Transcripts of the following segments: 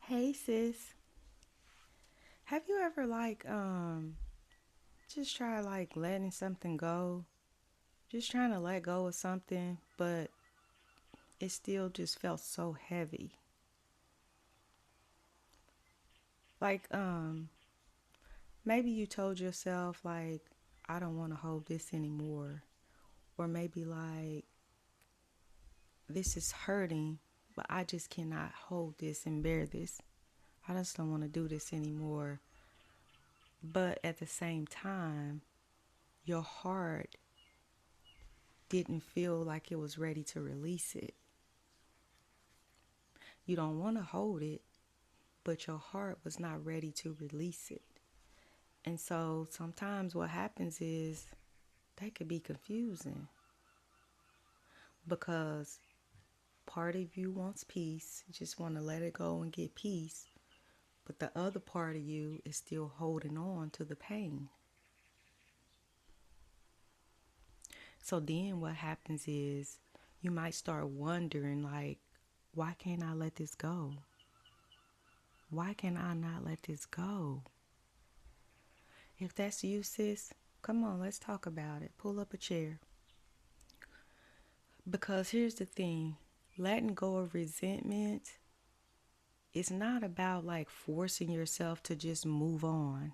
Hey sis, have you ever just try letting something go? Just trying to let go of something, but it still just felt so heavy. Like maybe you told yourself I don't want to hold this anymore, or maybe this is hurting, but I just cannot hold this and bear this. I just don't want to do this anymore. But at the same time, your heart didn't feel like it was ready to release it. You don't want to hold it, but your heart was not ready to release it. And so sometimes what happens is that could be confusing because part of you wants peace, you just want to let it go and get peace, but the other part of you is still holding on to the pain. So then what happens is you might start wondering why can't I let this go? Why can I not let this go? If that's you, sis, come on, let's talk about it. Pull up a chair. Because here's the thing, letting go of resentment is not about forcing yourself to just move on.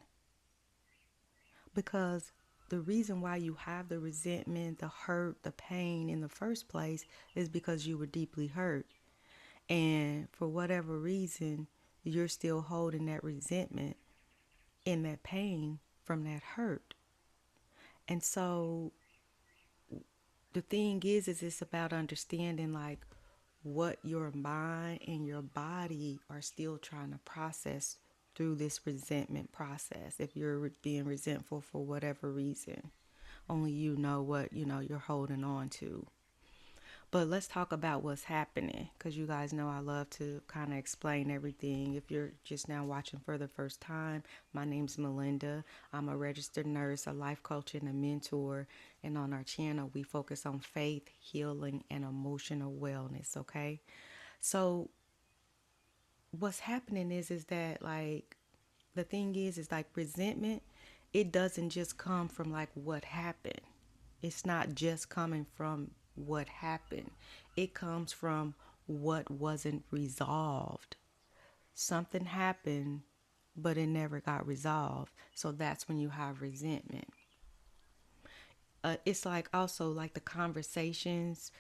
Because the reason why you have the resentment, the hurt, the pain in the first place is because you were deeply hurt. And for whatever reason, you're still holding that resentment and that pain from that hurt. And so the thing is it's about understanding what your mind and your body are still trying to process through this resentment process. If you're being resentful for whatever reason, only you know what you're holding on to. But let's talk about what's happening, because you guys know I love to kind of explain everything. If you're just now watching for the first time, my name's Melinda. I'm a registered nurse, a life coach, and a mentor. And on our channel, we focus on faith, healing, and emotional wellness, okay? So what's happening is that the thing is resentment, it doesn't just come from what happened. It's not just coming from what happened. It comes from what wasn't resolved. Something happened, but it never got resolved. So that's when you have resentment. It's also the conversations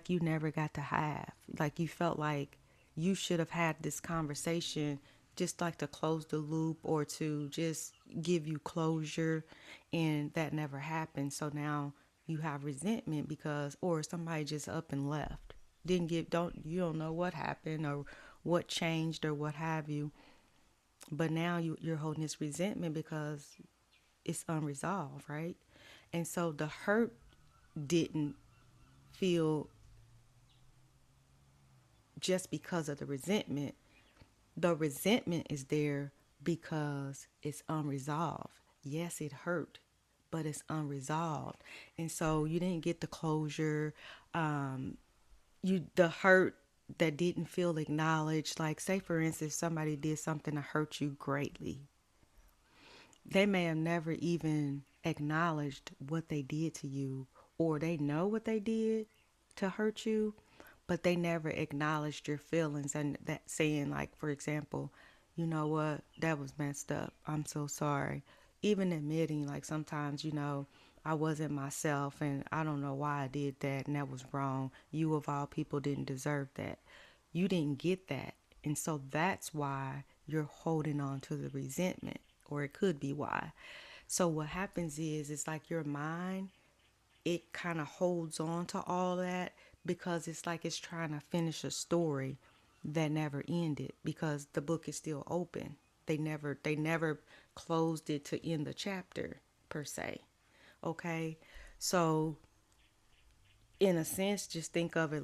you never got to have. You felt like you should have had this conversation just to close the loop or to just give you closure, and that never happened. So now you have resentment because, or somebody just up and left, didn't give, don't you don't know what happened or what changed or what have you, but now you're holding this resentment because it's unresolved, right? And so the hurt didn't feel just because of the resentment. The resentment is there because it's unresolved. Yes, it hurt, but it's unresolved. And so you didn't get the closure. The hurt that didn't feel acknowledged. Like, say for instance, somebody did something to hurt you greatly. They may have never even acknowledged what they did to you, or they know what they did to hurt you, but they never acknowledged your feelings, and that saying for example, you know what, that was messed up, I'm so sorry. Even admitting sometimes, I wasn't myself and I don't know why I did that and that was wrong. You of all people didn't deserve that. You didn't get that. And so that's why you're holding on to the resentment, or it could be why. So what happens is it's your mind, it kind of holds on to all that because it's it's trying to finish a story that never ended because the book is still open. They never closed it to end the chapter per se. Okay? So in a sense, just think of it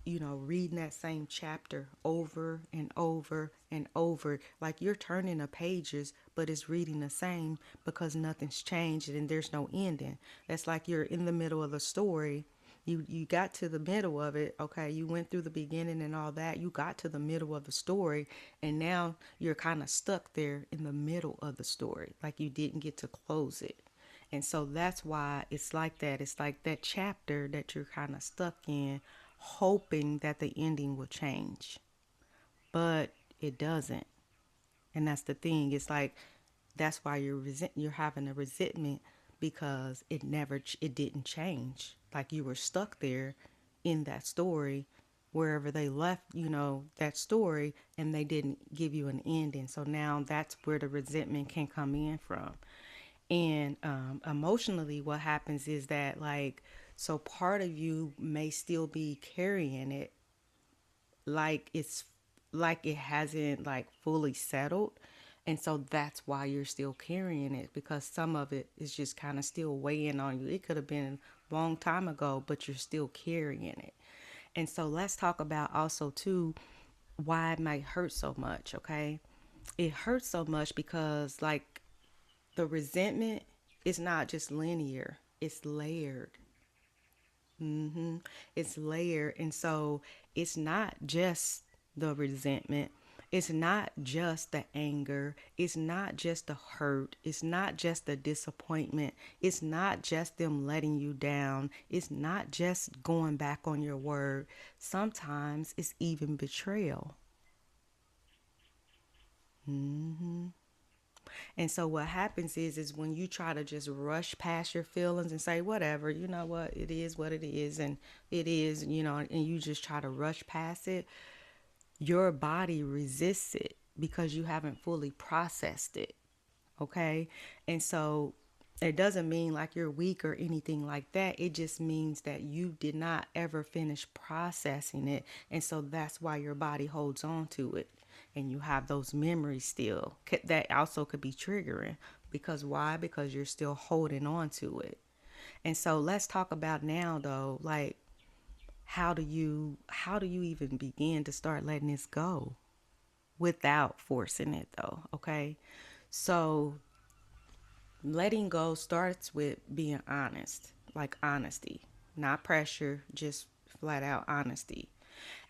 reading that same chapter over and over and over. Like you're turning the pages, but it's reading the same because nothing's changed and there's no ending. That's like you're in the middle of the story You got to the middle of it, okay? You went through the beginning and all that. You got to the middle of the story, and now you're kind of stuck there in the middle of the story, like you didn't get to close it. And so that's why it's like that. It's like that chapter that you're kind of stuck in, hoping that the ending will change, but it doesn't. And that's the thing. It's like that's why you're having a resentment because it didn't change. Like you were stuck there in that story wherever they left, that story, and they didn't give you an ending. So now that's where the resentment can come in from. And emotionally, what happens is that, like, so part of you may still be carrying it like it hasn't like fully settled, and so that's why you're still carrying it, because some of it is just kind of still weighing on you. It could have been a long time ago, but you're still carrying it. And so let's talk about also too why it might hurt so much. Okay, it hurts so much because, like, the resentment is not just linear, it's layered. It's layered. And so it's not just the resentment. It's not just the anger. It's not just the hurt. It's not just the disappointment. It's not just them letting you down. It's not just going back on your word. Sometimes it's even betrayal. And so what happens is when you try to just rush past your feelings and say whatever, you know what, it is what it is, and it is, and you just try to rush past it, your body resists it because you haven't fully processed it. Okay? And so it doesn't mean like you're weak or anything like that. It just means that you did not ever finish processing it. And so that's why your body holds on to it. And you have those memories still. That also could be triggering. Because why? Because you're still holding on to it. And so let's talk about now though, like, how do you even begin to start letting this go without forcing it though, okay? So letting go starts with being honest, like honesty, not pressure, just flat out honesty.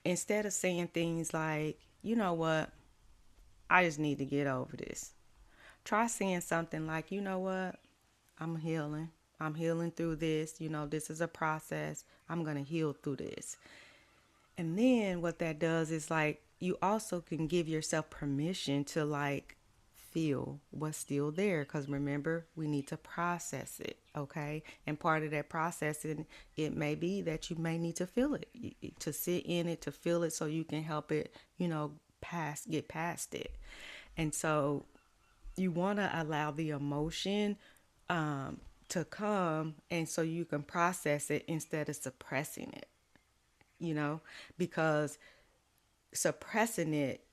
Instead of saying things like, you know what, I just need to get over this. Try saying something like, you know what, I'm healing. I'm healing through this. This is a process. I'm going to heal through this. And then what that does is, like, you also can give yourself permission to, like, feel what's still there, because remember, we need to process it. Okay, and part of that processing, it may be that you may need to feel it, to sit in it, to feel it, so you can help it, get past it. And so you want to allow the emotion to come, and so you can process it instead of suppressing it, because suppressing it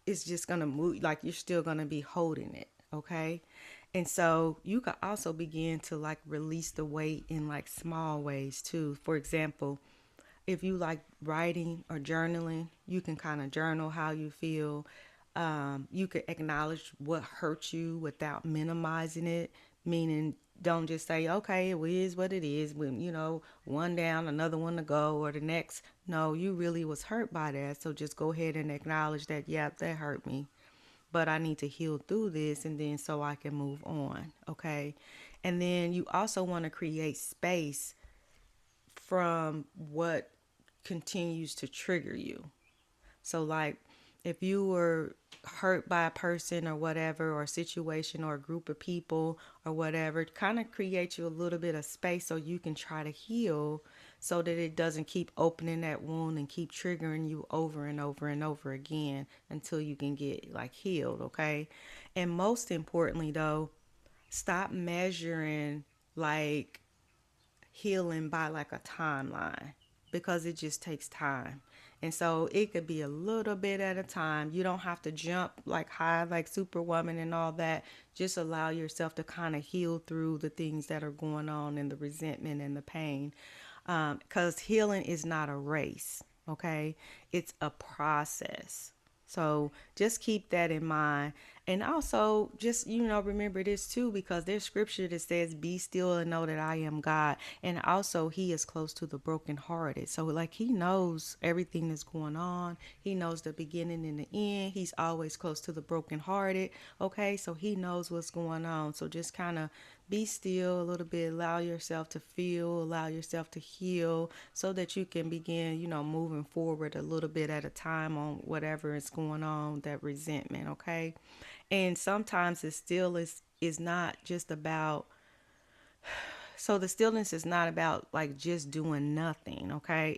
is just going to move, like you're still going to be holding it. Okay. And so you could also begin to, like, release the weight in, like, small ways too. For example, if you like writing or journaling, you can kind of journal how you feel. You can acknowledge what hurt you without minimizing it, meaning don't just say, okay, it is what it is, when, one down, another one to go, or the next. No, you really was hurt by that. So just go ahead and acknowledge that, yeah, that hurt me, but I need to heal through this, and then so I can move on. Okay. And then you also want to create space from what continues to trigger you. So, like, if you were hurt by a person or whatever, or a situation or a group of people or whatever, kind of create you a little bit of space so you can try to heal, so that it doesn't keep opening that wound and keep triggering you over and over and over again until you can get, like, healed. Okay. And most importantly, though, stop measuring, like, healing by, like, a timeline, because it just takes time. And so it could be a little bit at a time. You don't have to jump like high, like Superwoman and all that. Just allow yourself to kind of heal through the things that are going on, and the resentment and the pain. Because healing is not a race, okay? It's a process. So just keep that in mind. And also, just, remember this too, because there's scripture that says, "Be still and know that I am God." And also, He is close to the brokenhearted. So, like, He knows everything that's going on. He knows the beginning and the end. He's always close to the brokenhearted. Okay, so He knows what's going on. So, just kind of be still a little bit, allow yourself to feel, allow yourself to heal, so that you can begin, moving forward a little bit at a time on whatever is going on, that resentment. Okay. And sometimes it still is not just about, so the stillness is not about like just doing nothing. Okay.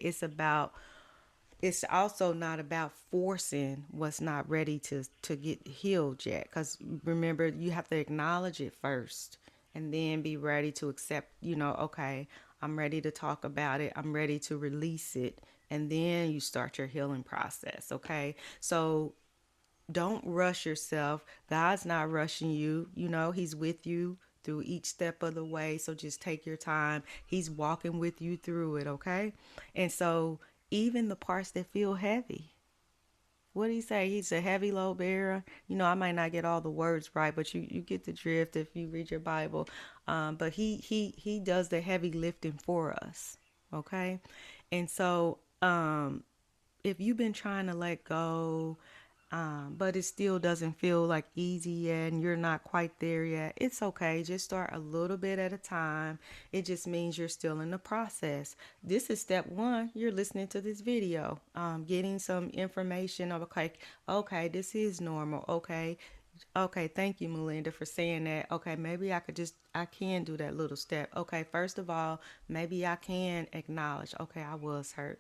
It's also not about forcing what's not ready to get healed yet, because remember, you have to acknowledge it first and then be ready to accept, okay, I'm ready to talk about it, I'm ready to release it, and then you start your healing process. Okay, so don't rush yourself. God's not rushing you. He's with you through each step of the way. So just take your time. He's walking with you through it, okay? And so even the parts that feel heavy. What did he say? He's a heavy load bearer. I might not get all the words right, but you get the drift if you read your Bible. But he does the heavy lifting for us, okay? And so if you've been trying to let go, but it still doesn't feel like easy yet and you're not quite there yet, it's okay. Just start a little bit at a time. It just means you're still in the process. This is step one. You're listening to this video, getting some information of, okay, this is normal. Okay. Okay, thank you, Melinda, for saying that. Okay, maybe I can do that little step. Okay, first of all, maybe I can acknowledge, okay, I was hurt.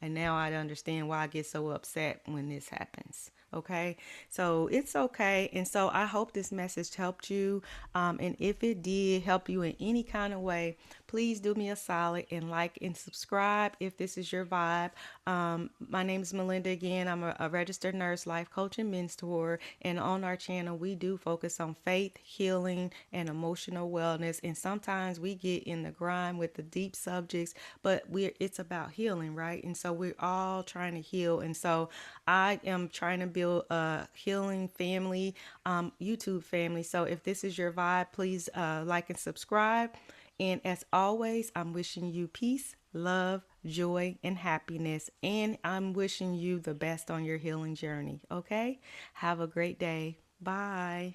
And now I understand why I get so upset when this happens. Okay, so it's okay. And so I hope this message helped you. And if it did help you in any kind of way, please do me a solid and like and subscribe if this is your vibe. My name is Melinda again. I'm a registered nurse, life coach, and mentor. And on our channel, we do focus on faith, healing, and emotional wellness. And sometimes we get in the grind with the deep subjects, but it's about healing, right? And so we're all trying to heal. And so I am trying to build a healing family, YouTube family. So if this is your vibe, please like and subscribe. And as always, I'm wishing you peace, love, joy, and happiness. And I'm wishing you the best on your healing journey. Okay? Have a great day. Bye.